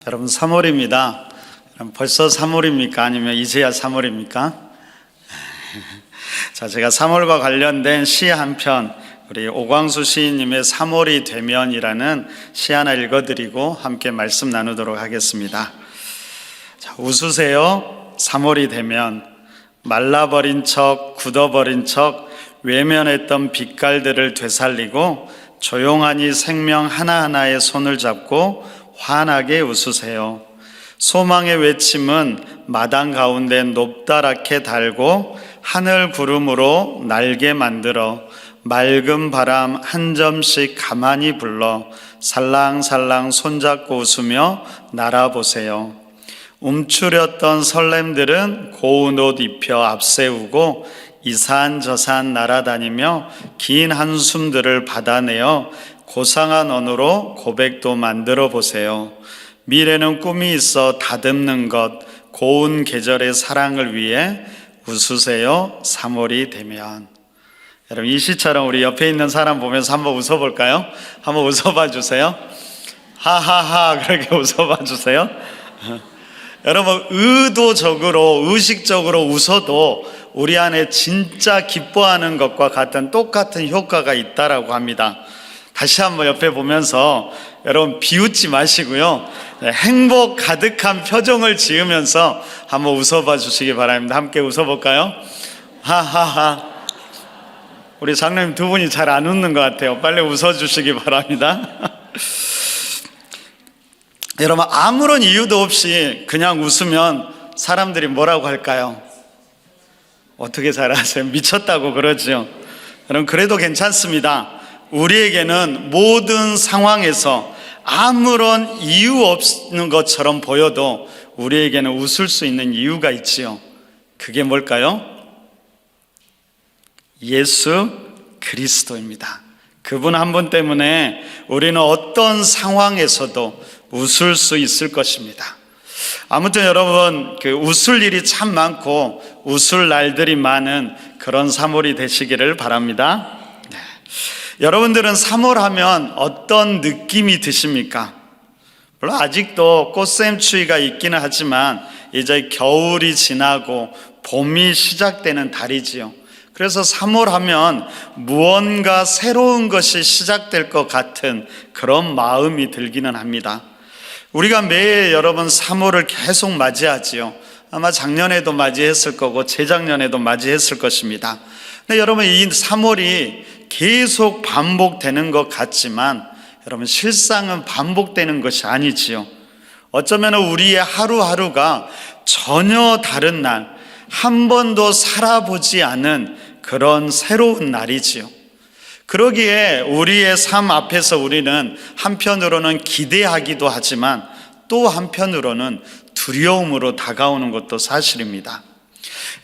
여러분 3월입니다. 벌써 3월입니까? 아니면 이제야 3월입니까? 자, 제가 3월과 관련된 시 한 편, 우리 오광수 시인님의 3월이 되면이라는 시 하나 읽어드리고 함께 말씀 나누도록 하겠습니다. 자, 웃으세요. 3월이 되면 말라버린 척, 굳어버린 척 외면했던 빛깔들을 되살리고 조용하니 생명 하나하나에 손을 잡고 환하게 웃으세요. 소망의 외침은 마당 가운데 높다랗게 달고 하늘 구름으로 날개 만들어 맑은 바람 한 점씩 가만히 불러 살랑살랑 손잡고 웃으며 날아보세요. 움츠렸던 설렘들은 고운 옷 입혀 앞세우고 이산저산 날아다니며 긴 한숨들을 받아내어 고상한 언어로 고백도 만들어 보세요. 미래는 꿈이 있어 다듬는 것, 고운 계절의 사랑을 위해 웃으세요. 3월이 되면. 여러분, 이 시처럼 우리 옆에 있는 사람 보면서 한번 웃어볼까요? 한번 웃어봐 주세요. 하하하, 그렇게 웃어봐 주세요. 여러분, 의도적으로, 의식적으로 웃어도 우리 안에 진짜 기뻐하는 것과 같은 똑같은 효과가 있다라고 합니다. 다시 한번 옆에 보면서 여러분 비웃지 마시고요, 행복 가득한 표정을 지으면서 한번 웃어봐 주시기 바랍니다. 함께 웃어볼까요? 하하하. 우리 장로님 두 분이 잘 안 웃는 것 같아요. 빨리 웃어주시기 바랍니다. 여러분, 아무런 이유도 없이 그냥 웃으면 사람들이 뭐라고 할까요? 어떻게 잘 아세요? 미쳤다고 그러죠. 여러분, 그래도 괜찮습니다. 우리에게는 모든 상황에서 아무런 이유 없는 것처럼 보여도 우리에게는 웃을 수 있는 이유가 있지요. 그게 뭘까요? 예수 그리스도입니다. 그분 한 분 때문에 우리는 어떤 상황에서도 웃을 수 있을 것입니다. 아무튼 여러분, 웃을 일이 참 많고 웃을 날들이 많은 그런 3월이 되시기를 바랍니다. 여러분들은 3월 하면 어떤 느낌이 드십니까? 물론 아직도 꽃샘추위가 있기는 하지만 이제 겨울이 지나고 봄이 시작되는 달이지요. 그래서 3월 하면 무언가 새로운 것이 시작될 것 같은 그런 마음이 들기는 합니다. 우리가 매해 여러분 3월을 계속 맞이하지요. 아마 작년에도 맞이했을 거고 재작년에도 맞이했을 것입니다. 근데 여러분, 이 3월이 계속 반복되는 것 같지만 여러분, 실상은 반복되는 것이 아니지요. 어쩌면 우리의 하루하루가 전혀 다른 날, 한 번도 살아보지 않은 그런 새로운 날이지요. 그러기에 우리의 삶 앞에서 우리는 한편으로는 기대하기도 하지만 또 한편으로는 두려움으로 다가오는 것도 사실입니다.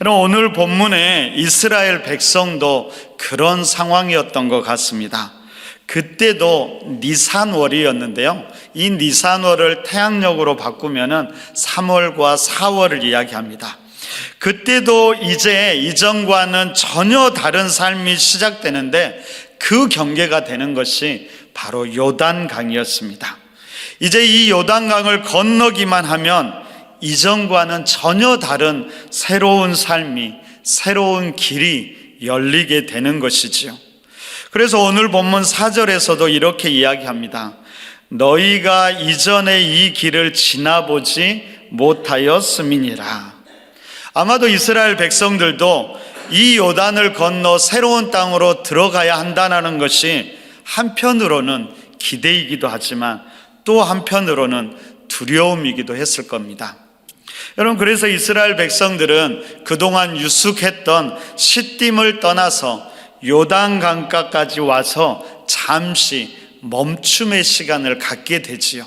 여러분, 오늘 본문에 이스라엘 백성도 그런 상황이었던 것 같습니다. 그때도 니산월이었는데요, 이 니산월을 태양력으로 바꾸면은 3월과 4월을 이야기합니다. 그때도 이제 이전과는 전혀 다른 삶이 시작되는데 그 경계가 되는 것이 바로 요단강이었습니다. 이제 이 요단강을 건너기만 하면 이전과는 전혀 다른 새로운 삶이, 새로운 길이 열리게 되는 것이지요. 그래서 오늘 본문 4절에서도 이렇게 이야기합니다. 너희가 이전에 이 길을 지나보지 못하였음이니라. 아마도 이스라엘 백성들도 이 요단을 건너 새로운 땅으로 들어가야 한다는 것이 한편으로는 기대이기도 하지만 또 한편으로는 두려움이기도 했을 겁니다. 여러분, 그래서 이스라엘 백성들은 그동안 유숙했던 시딤을 떠나서 요단강가까지 와서 잠시 멈춤의 시간을 갖게 되지요.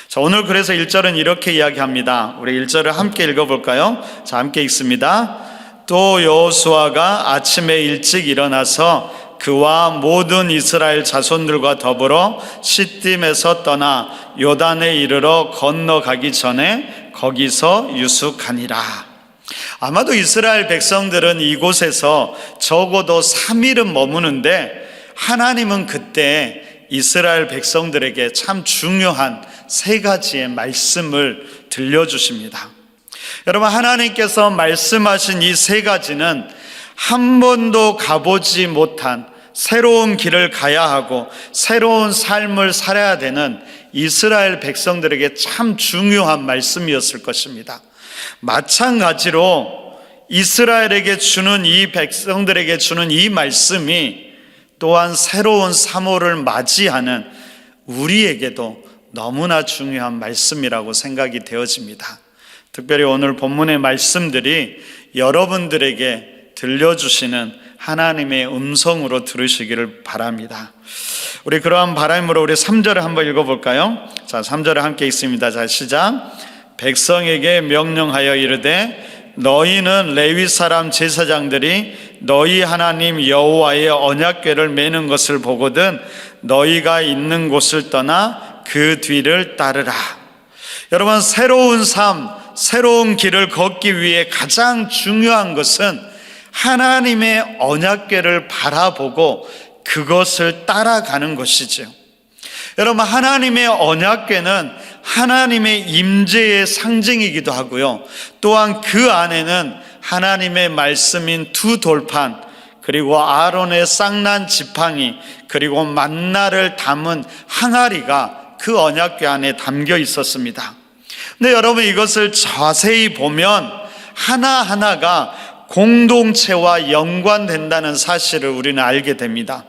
자, 오늘 그래서 1절은 이렇게 이야기합니다. 우리 1절을 함께 읽어볼까요? 자, 함께 읽습니다. 또 여호수아가 아침에 일찍 일어나서 그와 모든 이스라엘 자손들과 더불어 시딤에서 떠나 요단에 이르러 건너가기 전에 거기서 유숙하니라. 아마도 이스라엘 백성들은 이곳에서 적어도 3일은 머무는데 하나님은 그때 이스라엘 백성들에게 참 중요한 세 가지의 말씀을 들려주십니다. 여러분, 하나님께서 말씀하신 이 세 가지는 한 번도 가보지 못한 새로운 길을 가야 하고 새로운 삶을 살아야 되는 이스라엘 백성들에게 참 중요한 말씀이었을 것입니다. 마찬가지로 이스라엘에게 주는 이 백성들에게 주는 이 말씀이 또한 새로운 사모를 맞이하는 우리에게도 너무나 중요한 말씀이라고 생각이 되어집니다. 특별히 오늘 본문의 말씀들이 여러분들에게 들려주시는 하나님의 음성으로 들으시기를 바랍니다. 우리 그러한 바람으로 우리 3절을 한번 읽어볼까요? 자, 3절을 함께 읽습니다. 자, 시작. 백성에게 명령하여 이르되 너희는 레위 사람 제사장들이 너희 하나님 여호와의 언약궤를 메는 것을 보거든 너희가 있는 곳을 떠나 그 뒤를 따르라. 여러분, 새로운 삶, 새로운 길을 걷기 위해 가장 중요한 것은 하나님의 언약궤를 바라보고 그것을 따라가는 것이죠. 여러분, 하나님의 언약궤는 하나님의 임재의 상징이기도 하고요, 또한 그 안에는 하나님의 말씀인 두 돌판, 그리고 아론의 쌍난 지팡이, 그리고 만나를 담은 항아리가 그 언약궤 안에 담겨 있었습니다. 근데 여러분, 이것을 자세히 보면 하나하나가 공동체와 연관된다는 사실을 우리는 알게 됩니다.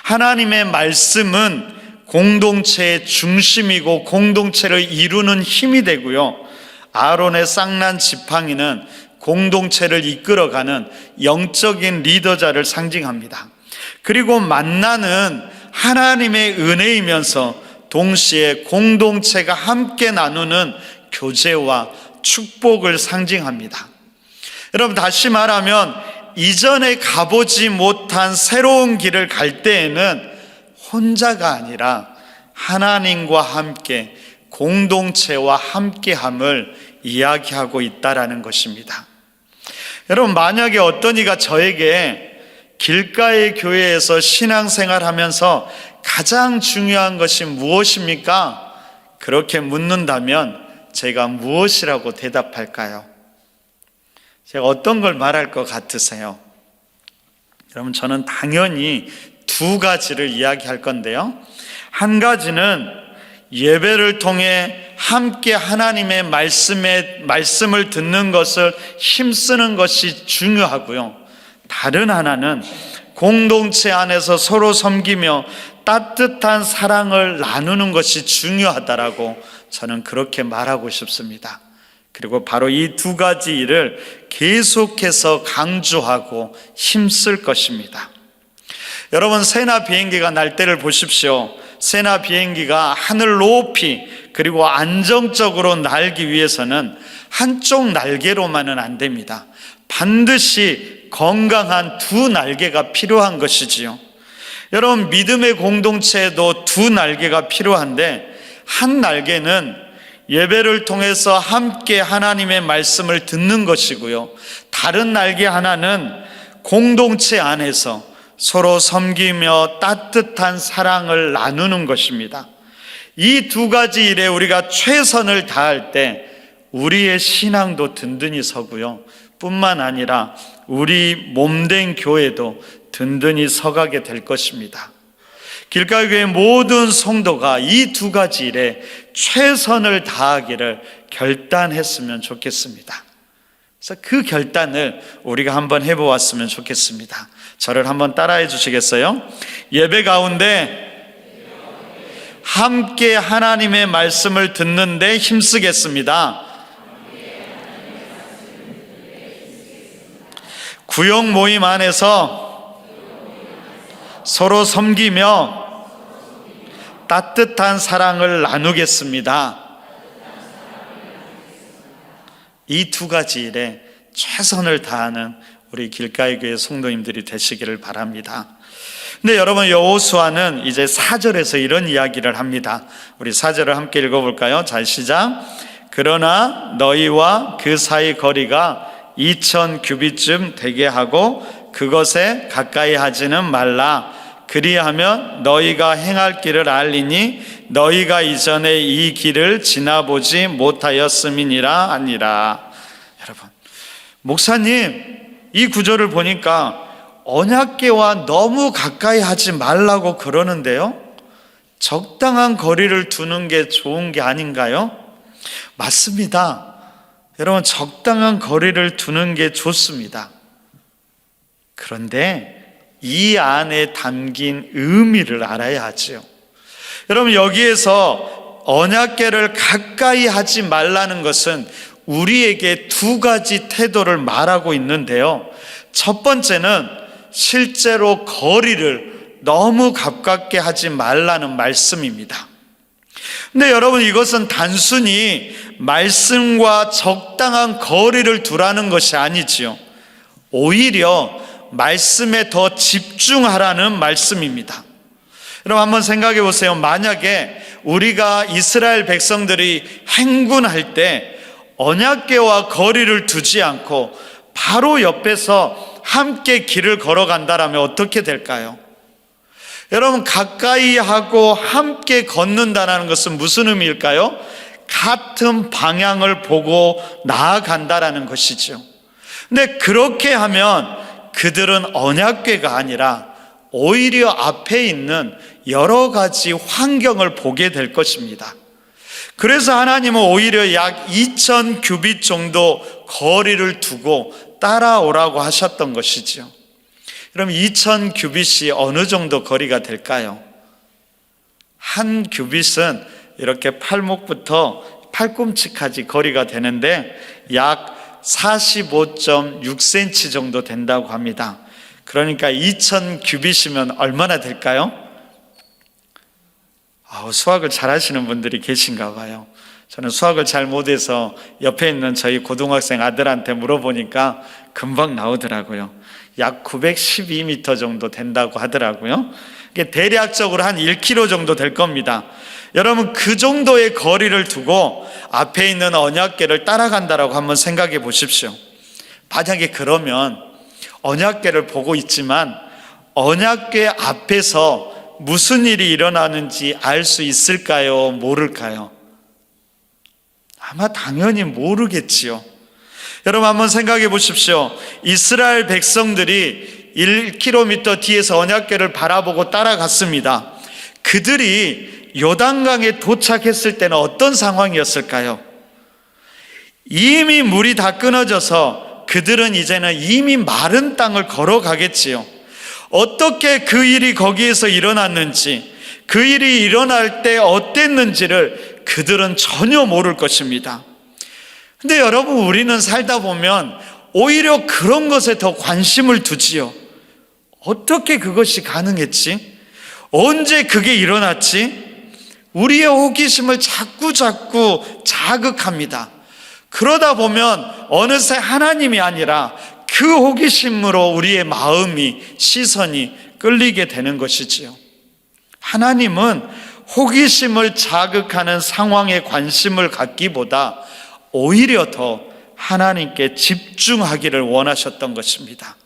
하나님의 말씀은 공동체의 중심이고 공동체를 이루는 힘이 되고요, 아론의 쌍난 지팡이는 공동체를 이끌어가는 영적인 리더자를 상징합니다. 그리고 만나는 하나님의 은혜이면서 동시에 공동체가 함께 나누는 교제와 축복을 상징합니다. 여러분, 다시 말하면 이전에 가보지 못한 새로운 길을 갈 때에는 혼자가 아니라 하나님과 함께 공동체와 함께함을 이야기하고 있다라는 것입니다. 여러분, 만약에 어떤 이가 저에게 길가의 교회에서 신앙생활하면서 가장 중요한 것이 무엇입니까? 그렇게 묻는다면 제가 무엇이라고 대답할까요? 제가 어떤 걸 말할 것 같으세요? 여러분, 저는 당연히 두 가지를 이야기할 건데요, 한 가지는 예배를 통해 함께 하나님의 말씀을 듣는 것을 힘쓰는 것이 중요하고요, 다른 하나는 공동체 안에서 서로 섬기며 따뜻한 사랑을 나누는 것이 중요하다라고 저는 그렇게 말하고 싶습니다. 그리고 바로 이 두 가지 일을 계속해서 강조하고 힘쓸 것입니다. 여러분, 새나 비행기가 날 때를 보십시오. 새나 비행기가 하늘 높이 그리고 안정적으로 날기 위해서는 한쪽 날개로만은 안 됩니다. 반드시 건강한 두 날개가 필요한 것이지요. 여러분, 믿음의 공동체에도 두 날개가 필요한데, 한 날개는 예배를 통해서 함께 하나님의 말씀을 듣는 것이고요, 다른 날개 하나는 공동체 안에서 서로 섬기며 따뜻한 사랑을 나누는 것입니다. 이 두 가지 일에 우리가 최선을 다할 때 우리의 신앙도 든든히 서고요, 뿐만 아니라 우리 몸된 교회도 든든히 서가게 될 것입니다. 길가교회 모든 성도가 이 두 가지 일에 최선을 다하기를 결단했으면 좋겠습니다. 그래서 그 결단을 우리가 한번 해보았으면 좋겠습니다. 저를 한번 따라해 주시겠어요? 예배 가운데 함께 하나님의 말씀을 듣는데 힘쓰겠습니다. 구역 모임 안에서 서로 섬기며 따뜻한 사랑을 나누겠습니다. 이 두 가지 일에 최선을 다하는 우리 길가의 교회 성도님들이 되시기를 바랍니다. 근데 여러분, 여호수아는 이제 4절에서 이런 이야기를 합니다. 우리 4절을 함께 읽어볼까요? 자, 시작. 그러나 너희와 그 사이 거리가 2000 규빗쯤 되게 하고 그것에 가까이 하지는 말라. 그리하면 너희가 행할 길을 알리니 너희가 이전에 이 길을 지나보지 못하였음이니라 하니라. 여러분, 목사님, 이 구절을 보니까 언약궤와 너무 가까이 하지 말라고 그러는데요, 적당한 거리를 두는 게 좋은 게 아닌가요? 맞습니다. 여러분, 적당한 거리를 두는 게 좋습니다. 그런데 이 안에 담긴 의미를 알아야 하지요. 여러분, 여기에서 언약궤를 가까이 하지 말라는 것은 우리에게 두 가지 태도를 말하고 있는데요, 첫 번째는 실제로 거리를 너무 가깝게 하지 말라는 말씀입니다. 근데 여러분, 이것은 단순히 말씀과 적당한 거리를 두라는 것이 아니지요. 오히려 말씀에 더 집중하라는 말씀입니다. 여러분, 한번 생각해 보세요. 만약에 우리가 이스라엘 백성들이 행군할 때 언약궤와 거리를 두지 않고 바로 옆에서 함께 길을 걸어간다라면 어떻게 될까요? 여러분, 가까이 하고 함께 걷는다는 것은 무슨 의미일까요? 같은 방향을 보고 나아간다라는 것이죠. 근데 그렇게 하면 그들은 언약궤가 아니라 오히려 앞에 있는 여러 가지 환경을 보게 될 것입니다. 그래서 하나님은 오히려 약 2000 규빗 정도 거리를 두고 따라오라고 하셨던 것이죠. 그럼 2000 규빗이 어느 정도 거리가 될까요? 한 규빗은 이렇게 팔목부터 팔꿈치까지 거리가 되는데 약 45.6cm 정도 된다고 합니다. 그러니까 2000 규빗이면 얼마나 될까요? 수학을 잘 하시는 분들이 계신가 봐요. 저는 수학을 잘 못해서 옆에 있는 저희 고등학생 아들한테 물어보니까 금방 나오더라고요. 약 912m 정도 된다고 하더라고요. 이게 대략적으로 한 1km 정도 될 겁니다. 여러분, 그 정도의 거리를 두고 앞에 있는 언약궤를 따라간다라고 한번 생각해 보십시오. 만약에 그러면 언약궤를 보고 있지만 언약궤 앞에서 무슨 일이 일어나는지 알 수 있을까요? 모를까요? 아마 당연히 모르겠지요. 여러분, 한번 생각해 보십시오. 이스라엘 백성들이 1km 뒤에서 언약궤를 바라보고 따라갔습니다. 그들이 요단강에 도착했을 때는 어떤 상황이었을까요? 이미 물이 다 끊어져서 그들은 이제는 이미 마른 땅을 걸어가겠지요. 어떻게 그 일이 거기에서 일어났는지, 그 일이 일어날 때 어땠는지를 그들은 전혀 모를 것입니다. 근데 여러분, 우리는 살다 보면 오히려 그런 것에 더 관심을 두지요. 어떻게 그것이 가능했지? 언제 그게 일어났지? 우리의 호기심을 자꾸 자극합니다. 그러다 보면 어느새 하나님이 아니라 그 호기심으로 우리의 마음이, 시선이 끌리게 되는 것이지요. 하나님은 호기심을 자극하는 상황에 관심을 갖기보다 오히려 더 하나님께 집중하기를 원하셨던 것입니다.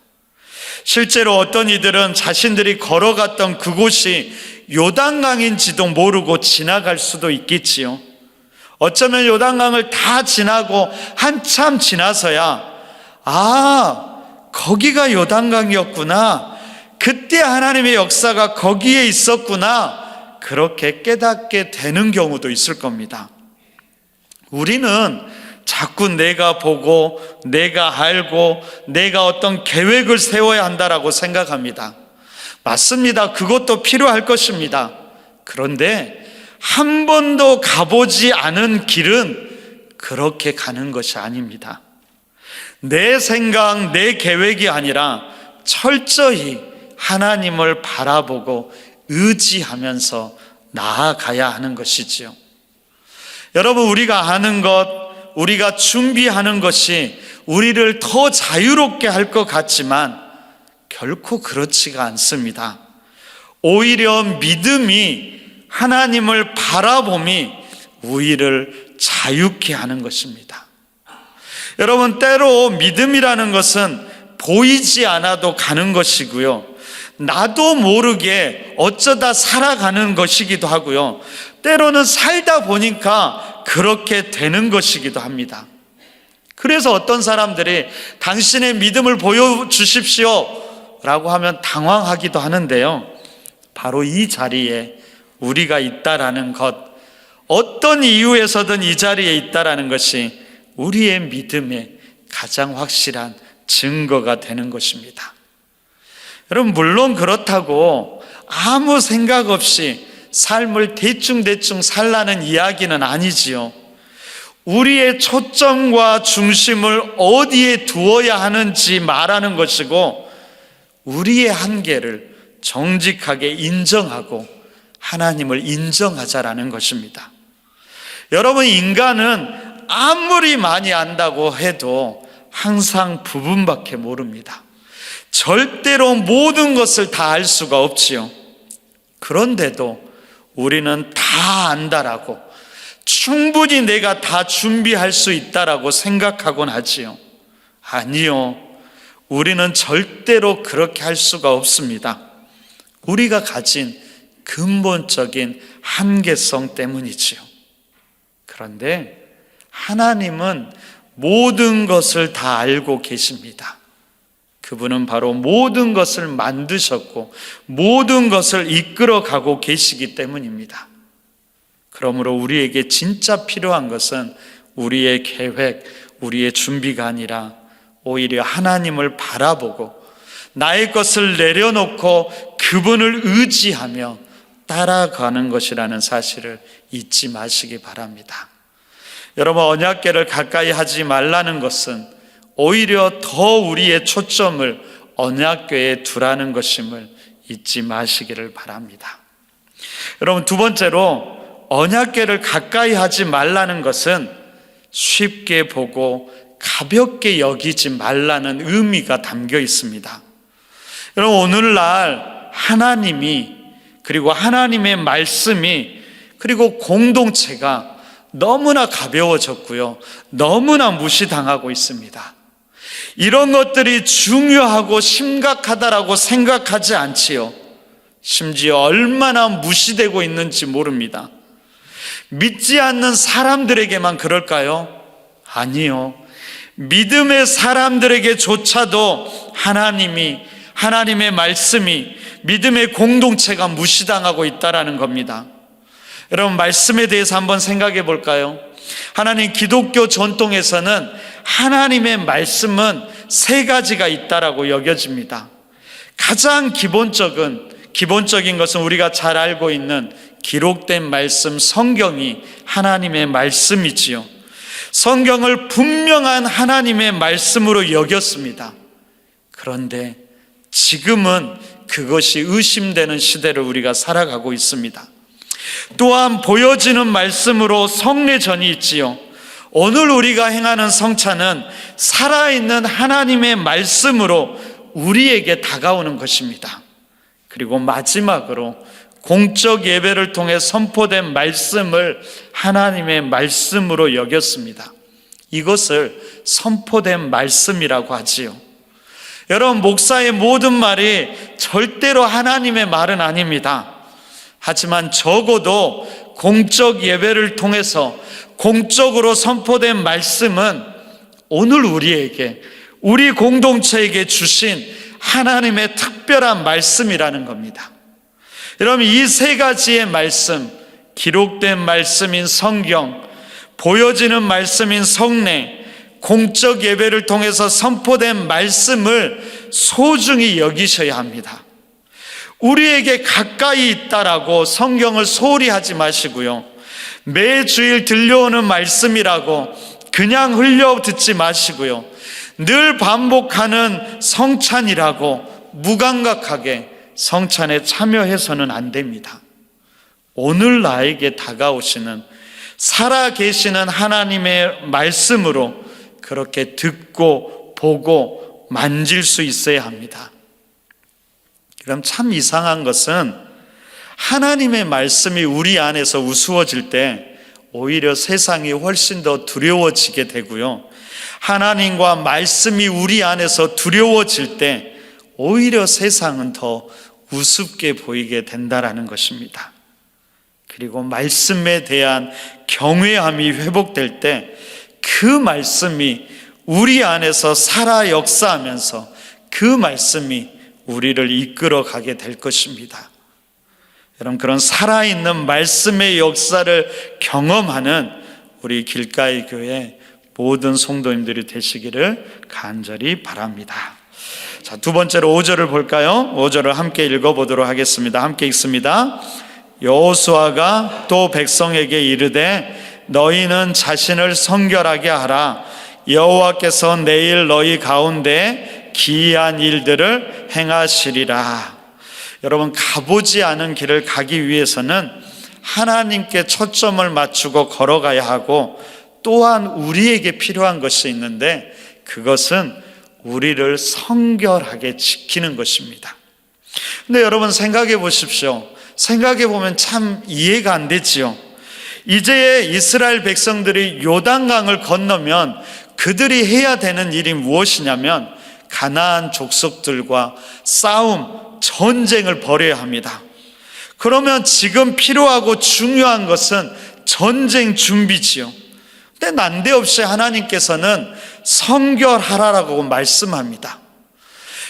실제로 어떤 이들은 자신들이 걸어갔던 그곳이 요단강인지도 모르고 지나갈 수도 있겠지요. 어쩌면 요단강을 다 지나고 한참 지나서야 거기가 요단강이었구나, 그때 하나님의 역사가 거기에 있었구나, 그렇게 깨닫게 되는 경우도 있을 겁니다. 우리는 자꾸 내가 보고 내가 알고 내가 어떤 계획을 세워야 한다라고 생각합니다. 맞습니다. 그것도 필요할 것입니다. 그런데 한 번도 가보지 않은 길은 그렇게 가는 것이 아닙니다. 내 생각, 내 계획이 아니라 철저히 하나님을 바라보고 의지하면서 나아가야 하는 것이지요. 여러분, 우리가 아는 것, 우리가 준비하는 것이 우리를 더 자유롭게 할 것 같지만 결코 그렇지가 않습니다. 오히려 믿음이, 하나님을 바라봄이 우리를 자유케 하는 것입니다. 여러분, 때로 믿음이라는 것은 보이지 않아도 가는 것이고요, 나도 모르게 어쩌다 살아가는 것이기도 하고요. 때로는 살다 보니까 그렇게 되는 것이기도 합니다. 그래서 어떤 사람들이 당신의 믿음을 보여주십시오 라고 하면 당황하기도 하는데요. 바로 이 자리에 우리가 있다라는 것, 어떤 이유에서든 이 자리에 있다라는 것이 우리의 믿음의 가장 확실한 증거가 되는 것입니다. 여러분, 물론 그렇다고 아무 생각 없이 삶을 대충대충 살라는 이야기는 아니지요. 우리의 초점과 중심을 어디에 두어야 하는지 말하는 것이고, 우리의 한계를 정직하게 인정하고 하나님을 인정하자라는 것입니다. 여러분, 인간은 아무리 많이 안다고 해도 항상 부분밖에 모릅니다. 절대로 모든 것을 다 알 수가 없지요. 그런데도 우리는 다 안다라고, 충분히 내가 다 준비할 수 있다라고 생각하곤 하지요. 아니요, 우리는 절대로 그렇게 할 수가 없습니다. 우리가 가진 근본적인 한계성 때문이지요. 그런데 하나님은 모든 것을 다 알고 계십니다. 그분은 바로 모든 것을 만드셨고 모든 것을 이끌어가고 계시기 때문입니다. 그러므로 우리에게 진짜 필요한 것은 우리의 계획, 우리의 준비가 아니라 오히려 하나님을 바라보고 나의 것을 내려놓고 그분을 의지하며 따라가는 것이라는 사실을 잊지 마시기 바랍니다. 여러분, 언약궤를 가까이 하지 말라는 것은 오히려 더 우리의 초점을 언약궤에 두라는 것임을 잊지 마시기를 바랍니다. 여러분, 두 번째로 언약궤를 가까이 하지 말라는 것은 쉽게 보고 가볍게 여기지 말라는 의미가 담겨 있습니다. 여러분, 오늘날 하나님이, 그리고 하나님의 말씀이, 그리고 공동체가 너무나 가벼워졌고요, 너무나 무시당하고 있습니다. 이런 것들이 중요하고 심각하다라고 생각하지 않지요. 심지어 얼마나 무시되고 있는지 모릅니다. 믿지 않는 사람들에게만 그럴까요? 아니요. 믿음의 사람들에게조차도 하나님의 말씀이, 믿음의 공동체가 무시당하고 있다라는 겁니다. 여러분, 말씀에 대해서 한번 생각해 볼까요? 하나님 기독교 전통에서는 하나님의 말씀은 세 가지가 있다라고 여겨집니다. 가장 기본적인 것은 우리가 잘 알고 있는 기록된 말씀, 성경이 하나님의 말씀이지요. 성경을 분명한 하나님의 말씀으로 여겼습니다. 그런데 지금은 그것이 의심되는 시대를 우리가 살아가고 있습니다. 또한 보여지는 말씀으로 성례전이 있지요. 오늘 우리가 행하는 성찬은 살아있는 하나님의 말씀으로 우리에게 다가오는 것입니다. 그리고 마지막으로 공적 예배를 통해 선포된 말씀을 하나님의 말씀으로 여겼습니다. 이것을 선포된 말씀이라고 하지요. 여러분, 목사의 모든 말이 절대로 하나님의 말은 아닙니다. 하지만 적어도 공적 예배를 통해서 공적으로 선포된 말씀은 오늘 우리에게, 우리 공동체에게 주신 하나님의 특별한 말씀이라는 겁니다. 여러분, 이 세 가지의 말씀, 기록된 말씀인 성경, 보여지는 말씀인 성례, 공적 예배를 통해서 선포된 말씀을 소중히 여기셔야 합니다. 우리에게 가까이 있다라고 성경을 소홀히 하지 마시고요, 매주일 들려오는 말씀이라고 그냥 흘려 듣지 마시고요, 늘 반복하는 성찬이라고 무감각하게 성찬에 참여해서는 안 됩니다. 오늘 나에게 다가오시는 살아계시는 하나님의 말씀으로 그렇게 듣고 보고 만질 수 있어야 합니다. 그럼 참 이상한 것은 하나님의 말씀이 우리 안에서 우스워질 때 오히려 세상이 훨씬 더 두려워지게 되고요, 하나님과 말씀이 우리 안에서 두려워질 때 오히려 세상은 더 우습게 보이게 된다라는 것입니다. 그리고 말씀에 대한 경외함이 회복될 때 그 말씀이 우리 안에서 살아 역사하면서 그 말씀이 우리를 이끌어 가게 될 것입니다. 여러분, 그런 살아있는 말씀의 역사를 경험하는 우리 길가의 교회 모든 성도님들이 되시기를 간절히 바랍니다. 자, 두 번째로 5절을 볼까요? 5절을 함께 읽어보도록 하겠습니다. 함께 읽습니다. 여호수아가 또 백성에게 이르되 너희는 자신을 성결하게 하라. 여호와께서 내일 너희 가운데 기이한 일들을 행하시리라. 여러분, 가보지 않은 길을 가기 위해서는 하나님께 초점을 맞추고 걸어가야 하고, 또한 우리에게 필요한 것이 있는데 그것은 우리를 성결하게 지키는 것입니다. 근데 여러분, 생각해 보십시오. 생각해 보면 참 이해가 안 되지요. 이제 이스라엘 백성들이 요단강을 건너면 그들이 해야 되는 일이 무엇이냐면 가나안 족속들과 싸움, 전쟁을 벌여야 합니다. 그러면 지금 필요하고 중요한 것은 전쟁 준비지요. 근데 난데없이 하나님께서는 성결하라라고 말씀합니다.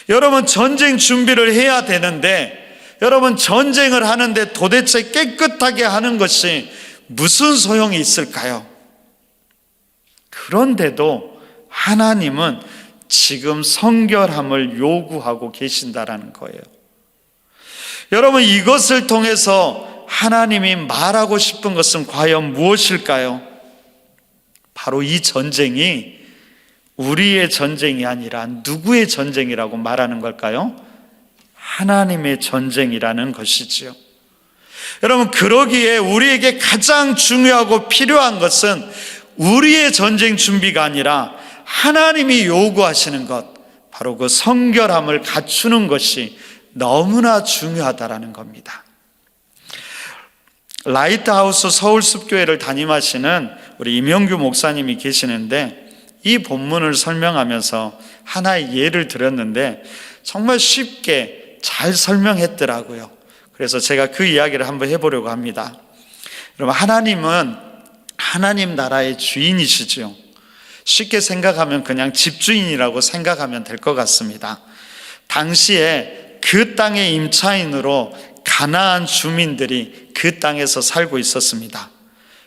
여러분, 전쟁 준비를 해야 되는데, 여러분, 전쟁을 하는데 도대체 깨끗하게 하는 것이 무슨 소용이 있을까요? 그런데도 하나님은 지금 성결함을 요구하고 계신다라는 거예요. 여러분, 이것을 통해서 하나님이 말하고 싶은 것은 과연 무엇일까요? 바로 이 전쟁이 우리의 전쟁이 아니라 누구의 전쟁이라고 말하는 걸까요? 하나님의 전쟁이라는 것이지요. 여러분, 그러기에 우리에게 가장 중요하고 필요한 것은 우리의 전쟁 준비가 아니라 하나님이 요구하시는 것, 바로 그 성결함을 갖추는 것이 너무나 중요하다라는 겁니다. 라이트하우스 서울숲교회를 담임하시는 우리 임영규 목사님이 계시는데, 이 본문을 설명하면서 하나의 예를 들었는데 정말 쉽게 잘 설명했더라고요. 그래서 제가 그 이야기를 한번 해보려고 합니다. 여러분, 하나님은 하나님 나라의 주인이시죠. 쉽게 생각하면 그냥 집주인이라고 생각하면 될 것 같습니다. 당시에 그 땅의 임차인으로 가나안 주민들이 그 땅에서 살고 있었습니다.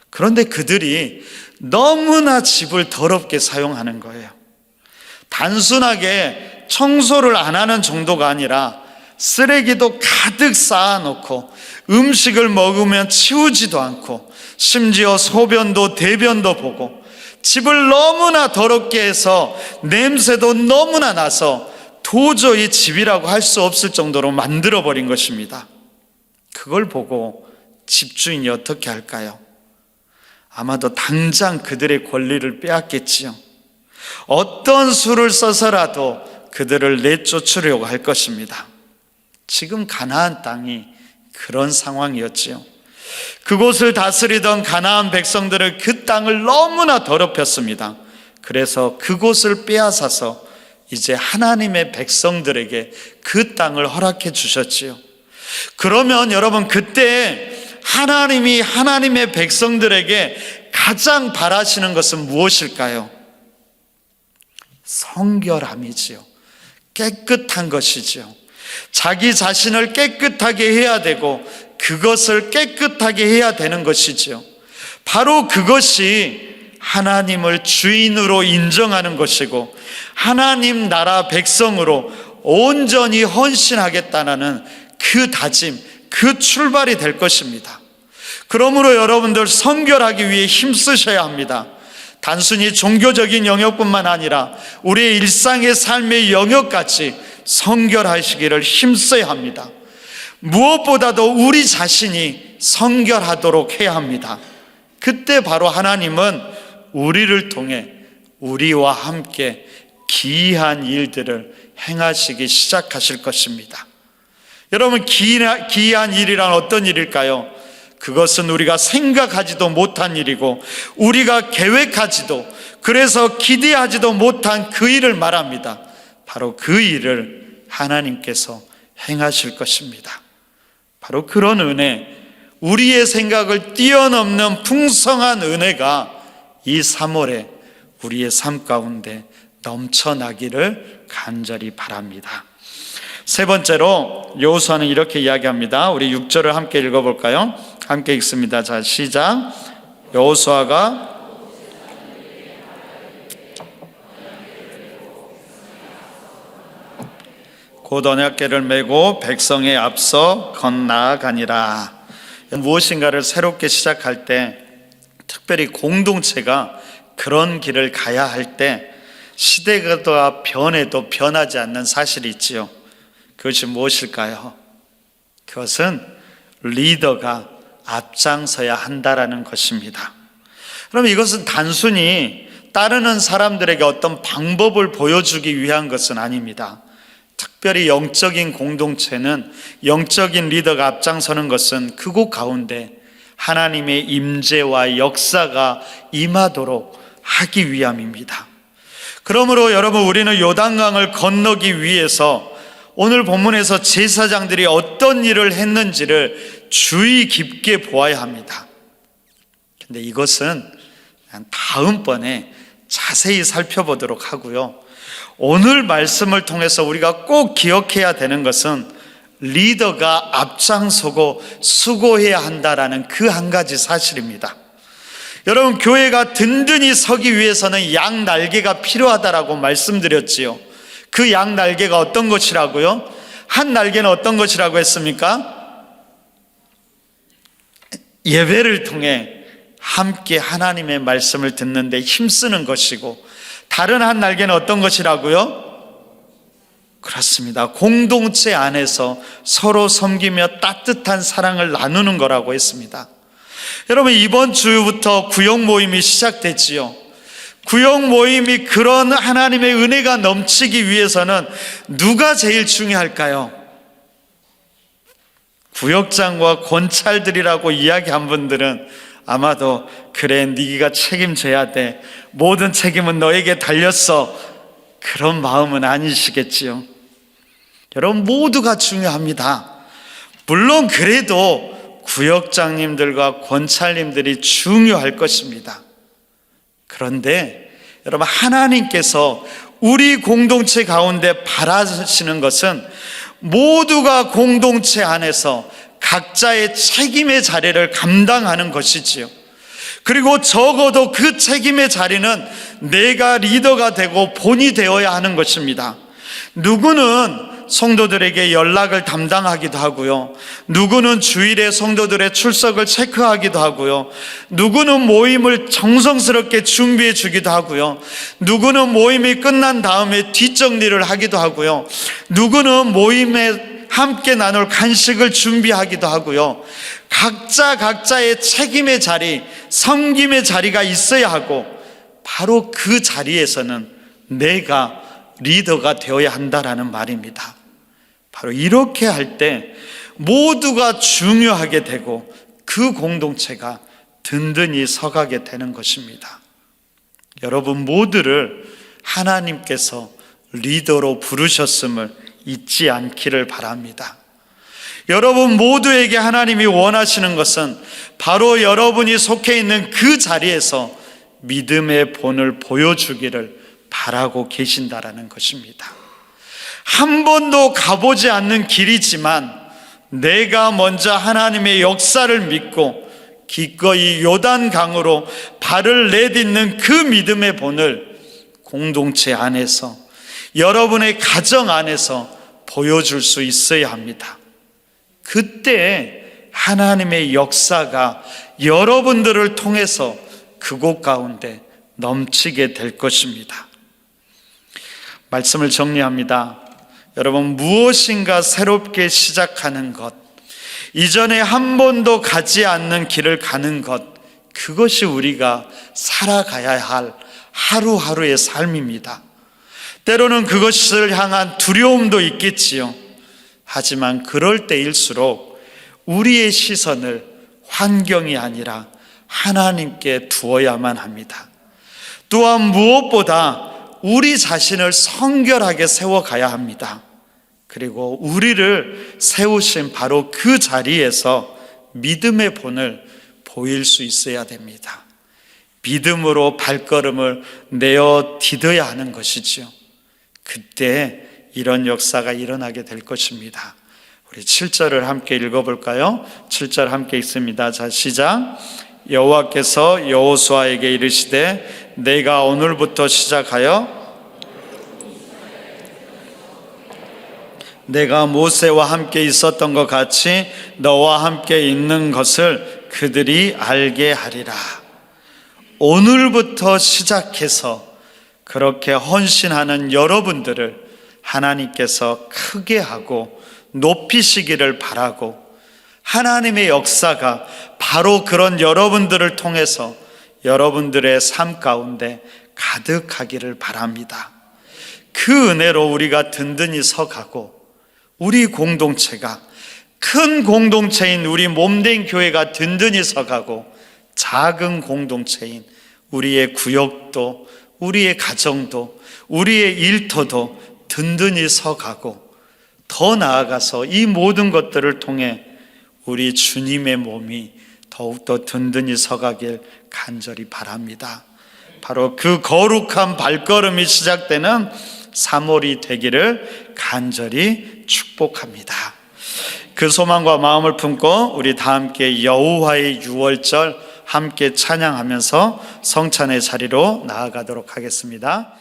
그런데 그들이 너무나 집을 더럽게 사용하는 거예요. 단순하게 청소를 안 하는 정도가 아니라 쓰레기도 가득 쌓아놓고 음식을 먹으면 치우지도 않고 심지어 소변도 대변도 보고 집을 너무나 더럽게 해서 냄새도 너무나 나서 도저히 집이라고 할 수 없을 정도로 만들어버린 것입니다. 그걸 보고 집주인이 어떻게 할까요? 아마도 당장 그들의 권리를 빼앗겠지요. 어떤 수를 써서라도 그들을 내쫓으려고 할 것입니다. 지금 가나안 땅이 그런 상황이었지요. 그곳을 다스리던 가나안 백성들은 그 땅을 너무나 더럽혔습니다. 그래서 그곳을 빼앗아서 이제 하나님의 백성들에게 그 땅을 허락해 주셨지요. 그러면 여러분, 그때 하나님이 하나님의 백성들에게 가장 바라시는 것은 무엇일까요? 성결함이지요. 깨끗한 것이지요. 자기 자신을 깨끗하게 해야 되고 그것을 깨끗하게 해야 되는 것이지요. 바로 그것이 하나님을 주인으로 인정하는 것이고 하나님 나라 백성으로 온전히 헌신하겠다는 그 다짐, 그 출발이 될 것입니다. 그러므로 여러분들 성결하기 위해 힘쓰셔야 합니다. 단순히 종교적인 영역뿐만 아니라 우리의 일상의 삶의 영역까지 성결하시기를 힘써야 합니다. 무엇보다도 우리 자신이 성결하도록 해야 합니다. 그때 바로 하나님은 우리를 통해 우리와 함께 기이한 일들을 행하시기 시작하실 것입니다. 여러분, 기이한 일이란 어떤 일일까요? 그것은 우리가 생각하지도 못한 일이고 우리가 계획하지도, 그래서 기대하지도 못한 그 일을 말합니다. 바로 그 일을 하나님께서 행하실 것입니다. 바로 그런 은혜, 우리의 생각을 뛰어넘는 풍성한 은혜가 이 3월에 우리의 삶 가운데 넘쳐나기를 간절히 바랍니다. 세 번째로 여호수아는 이렇게 이야기합니다. 우리 6절을 함께 읽어볼까요? 함께 읽습니다. 자, 시작. 여호수아가 곧 언약궤를 메고 백성에 앞서 건나아가니라. 무엇인가를 새롭게 시작할 때, 특별히 공동체가 그런 길을 가야 할 때 시대가 변해도 변하지 않는 사실이 있지요. 그것이 무엇일까요? 그것은 리더가 앞장서야 한다라는 것입니다. 그럼 이것은 단순히 따르는 사람들에게 어떤 방법을 보여주기 위한 것은 아닙니다. 특별히 영적인 공동체는 영적인 리더가 앞장서는 것은 그곳 가운데 하나님의 임재와 역사가 임하도록 하기 위함입니다. 그러므로 여러분, 우리는 요단강을 건너기 위해서 오늘 본문에서 제사장들이 어떤 일을 했는지를 주의 깊게 보아야 합니다. 근데 이것은 다음번에 자세히 살펴보도록 하고요. 오늘 말씀을 통해서 우리가 꼭 기억해야 되는 것은 리더가 앞장서고 수고해야 한다라는 그 한 가지 사실입니다. 여러분, 교회가 든든히 서기 위해서는 양 날개가 필요하다라고 말씀드렸지요. 그 양 날개가 어떤 것이라고요? 한 날개는 어떤 것이라고 했습니까? 예배를 통해 함께 하나님의 말씀을 듣는데 힘쓰는 것이고, 다른 한 날개는 어떤 것이라고요? 그렇습니다. 공동체 안에서 서로 섬기며 따뜻한 사랑을 나누는 거라고 했습니다. 여러분, 이번 주부터 구역 모임이 시작됐지요. 구역 모임이 그런 하나님의 은혜가 넘치기 위해서는 누가 제일 중요할까요? 구역장과 권찰들이라고 이야기한 분들은 아마도 그래, 네가 책임져야 돼, 모든 책임은 너에게 달렸어, 그런 마음은 아니시겠지요. 여러분, 모두가 중요합니다. 물론 그래도 구역장님들과 권찰님들이 중요할 것입니다. 그런데 여러분, 하나님께서 우리 공동체 가운데 바라시는 것은 모두가 공동체 안에서 각자의 책임의 자리를 감당하는 것이지요. 그리고 적어도 그 책임의 자리는 내가 리더가 되고 본이 되어야 하는 것입니다. 누구는 성도들에게 연락을 담당하기도 하고요. 누구는 주일에 성도들의 출석을 체크하기도 하고요. 누구는 모임을 정성스럽게 준비해 주기도 하고요. 누구는 모임이 끝난 다음에 뒷정리를 하기도 하고요. 누구는 모임에 함께 나눌 간식을 준비하기도 하고요. 각자의 책임의 자리, 섬김의 자리가 있어야 하고, 바로 그 자리에서는 내가 리더가 되어야 한다라는 말입니다. 바로 이렇게 할 때 모두가 중요하게 되고 그 공동체가 든든히 서가게 되는 것입니다. 여러분 모두를 하나님께서 리더로 부르셨음을 잊지 않기를 바랍니다. 여러분 모두에게 하나님이 원하시는 것은 바로 여러분이 속해 있는 그 자리에서 믿음의 본을 보여주기를 바라고 계신다라는 것입니다. 한 번도 가보지 않는 길이지만 내가 먼저 하나님의 역사를 믿고 기꺼이 요단강으로 발을 내딛는 그 믿음의 본을 공동체 안에서, 여러분의 가정 안에서 보여줄 수 있어야 합니다. 그때 하나님의 역사가 여러분들을 통해서 그곳 가운데 넘치게 될 것입니다. 말씀을 정리합니다. 여러분, 무엇인가 새롭게 시작하는 것, 이전에 한 번도 가지 않는 길을 가는 것, 그것이 우리가 살아가야 할 하루하루의 삶입니다. 때로는 그것을 향한 두려움도 있겠지요. 하지만 그럴 때일수록 우리의 시선을 환경이 아니라 하나님께 두어야만 합니다. 또한 무엇보다 우리 자신을 성결하게 세워가야 합니다. 그리고 우리를 세우신 바로 그 자리에서 믿음의 본을 보일 수 있어야 됩니다. 믿음으로 발걸음을 내어 디뎌야 하는 것이지요. 그때 이런 역사가 일어나게 될 것입니다. 우리 7절을 함께 읽어볼까요? 7절 함께 읽습니다. 자, 시작. 여호와께서 여호수아에게 이르시되 내가 오늘부터 시작하여 내가 모세와 함께 있었던 것 같이 너와 함께 있는 것을 그들이 알게 하리라. 오늘부터 시작해서 그렇게 헌신하는 여러분들을 하나님께서 크게 하고 높이시기를 바라고, 하나님의 역사가 바로 그런 여러분들을 통해서 여러분들의 삶 가운데 가득하기를 바랍니다. 그 은혜로 우리가 든든히 서가고, 우리 공동체가, 큰 공동체인 우리 몸된 교회가 든든히 서가고, 작은 공동체인 우리의 구역도, 우리의 가정도, 우리의 일터도 든든히 서가고, 더 나아가서 이 모든 것들을 통해 우리 주님의 몸이 더욱더 든든히 서가길 간절히 바랍니다. 바로 그 거룩한 발걸음이 시작되는 3월이 되기를 간절히 축복합니다. 그 소망과 마음을 품고 우리 다 함께 여호와의 유월절 함께 찬양하면서 성찬의 자리로 나아가도록 하겠습니다.